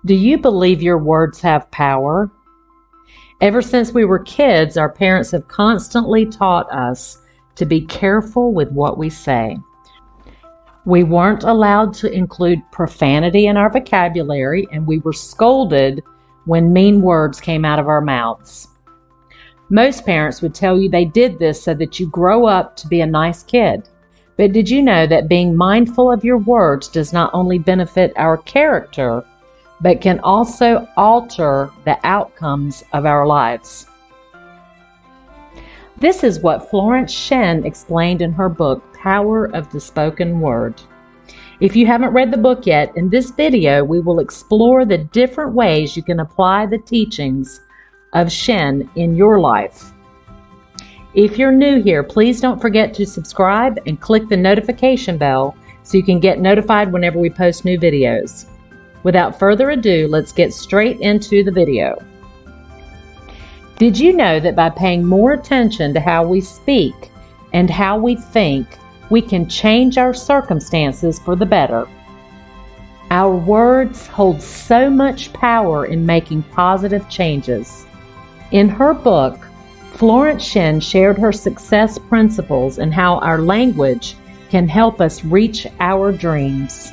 Do you believe your words have power? Ever since we were kids, our parents have constantly taught us to be careful with what we say. We weren't allowed to include profanity in our vocabulary, and we were scolded when mean words came out of our mouths. Most parents would tell you they did this so that you grow up to be a nice kid. But did you know that being mindful of your words does not only benefit our character, but can also alter the outcomes of our lives? This is what Florence Shinn explained in her book, Power of the Spoken Word. If you haven't read the book yet, in this video we will explore the different ways you can apply the teachings of Shinn in your life. If you're new here, please don't forget to subscribe and click the notification bell so you can get notified whenever we post new videos. Without further ado, let's get straight into the video. Did you know that by paying more attention to how we speak and how we think, we can change our circumstances for the better? Our words hold so much power in making positive changes. In her book, Florence Shinn shared her success principles and how our language can help us reach our dreams.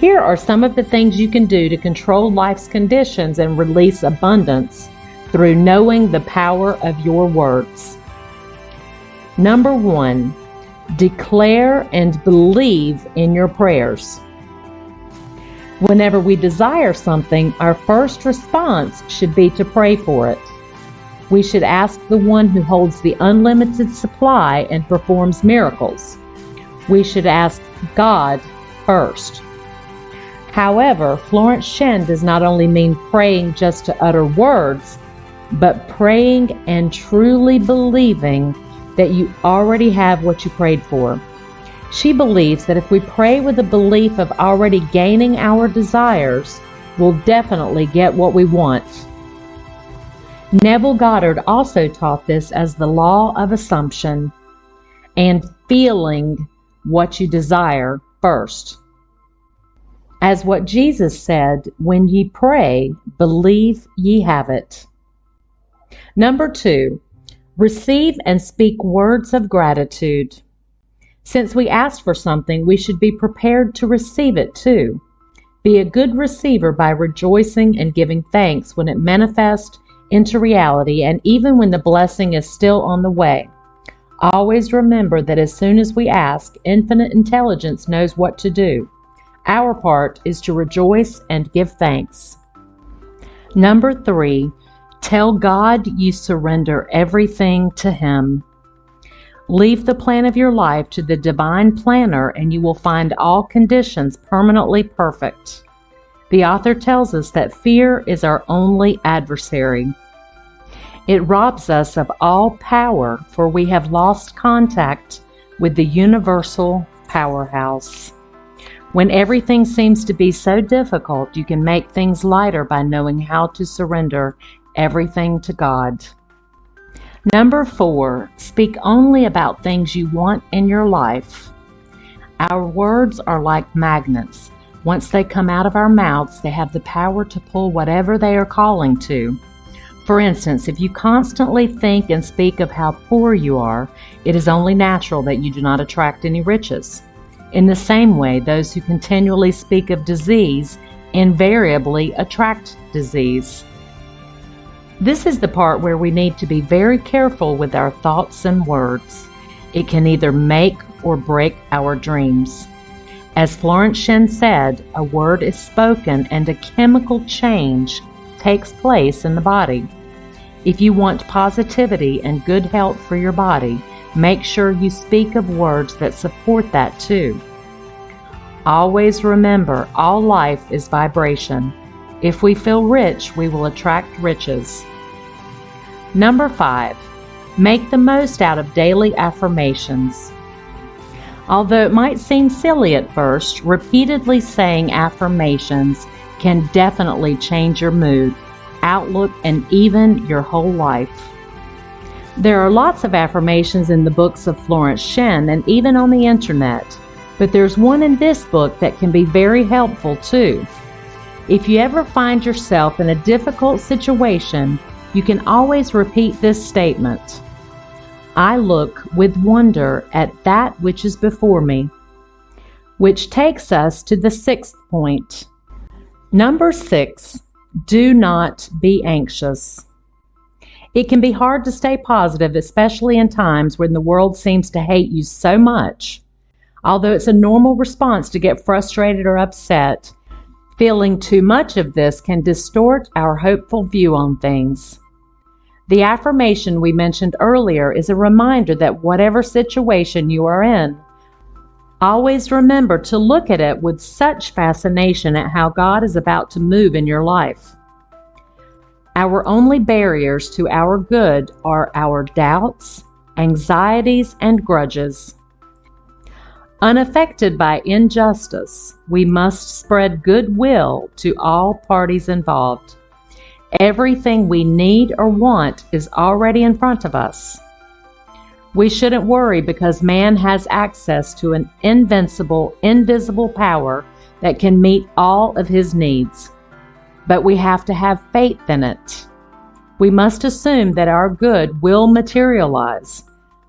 Here are some of the things you can do to control life's conditions and release abundance through knowing the power of your words. Number 1, declare and believe in your prayers. Whenever we desire something, our first response should be to pray for it. We should ask the one who holds the unlimited supply and performs miracles. We should ask God first. However, Florence Shinn does not only mean praying just to utter words, but praying and truly believing that you already have what you prayed for. She believes that if we pray with the belief of already gaining our desires, we'll definitely get what we want. Neville Goddard also taught this as the law of assumption and feeling what you desire first. As what Jesus said, when ye pray, believe ye have it. Number 2, receive and speak words of gratitude. Since we asked for something, we should be prepared to receive it too. Be a good receiver by rejoicing and giving thanks when it manifests into reality, and even when the blessing is still on the way. Always remember that as soon as we ask, infinite intelligence knows what to do. Our part is to rejoice and give thanks. Number 3, tell God you surrender everything to Him. Leave the plan of your life to the divine planner and you will find all conditions permanently perfect. The author tells us that fear is our only adversary. It robs us of all power, for we have lost contact with the universal powerhouse. When everything seems to be so difficult, you can make things lighter by knowing how to surrender everything to God. Number 4, speak only about things you want in your life. Our words are like magnets. Once they come out of our mouths, they have the power to pull whatever they are calling to. For instance, if you constantly think and speak of how poor you are, it is only natural that you do not attract any riches. In the same way, those who continually speak of disease invariably attract disease. This is the part where we need to be very careful with our thoughts and words. It can either make or break our dreams. As Florence Shinn said, a word is spoken and a chemical change takes place in the body. If you want positivity and good health for your body, make sure you speak of words that support that too. Always remember, all life is vibration. If we feel rich, we will attract riches. Number 5, make the most out of daily affirmations. Although it might seem silly at first, repeatedly saying affirmations can definitely change your mood, outlook, and even your whole life. There are lots of affirmations in the books of Florence Shinn and even on the internet, but there's one in this book that can be very helpful too. If you ever find yourself in a difficult situation, you can always repeat this statement: I look with wonder at that which is before me. Which takes us to the sixth point. Number 6, do not be anxious. It can be hard to stay positive, especially in times when the world seems to hate you so much. Although it's a normal response to get frustrated or upset, feeling too much of this can distort our hopeful view on things. The affirmation we mentioned earlier is a reminder that whatever situation you are in, always remember to look at it with such fascination at how God is about to move in your life. Our only barriers to our good are our doubts, anxieties, and grudges. Unaffected by injustice, we must spread goodwill to all parties involved. Everything we need or want is already in front of us. We shouldn't worry because man has access to an invincible, invisible power that can meet all of his needs. But we have to have faith in it. We must assume that our good will materialize.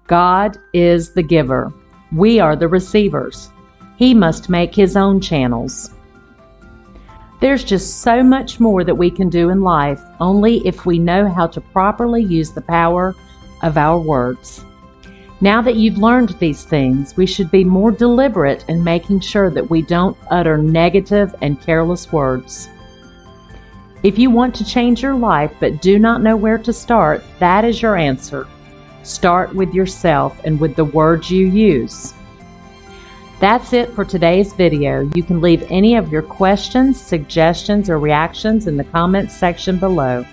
God is the giver. We are the receivers. He must make his own channels. There's just so much more that we can do in life, only if we know how to properly use the power of our words. Now that you've learned these things, we should be more deliberate in making sure that we don't utter negative and careless words. If you want to change your life but do not know where to start, that is your answer. Start with yourself and with the words you use. That's it for today's video. You can leave any of your questions, suggestions, or reactions in the comments section below.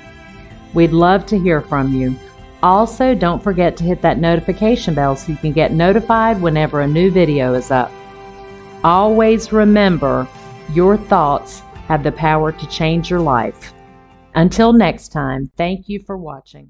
We'd love to hear from you. Also, don't forget to hit that notification bell so you can get notified whenever a new video is up. Always remember, your thoughts have the power to change your life. Until next time, thank you for watching.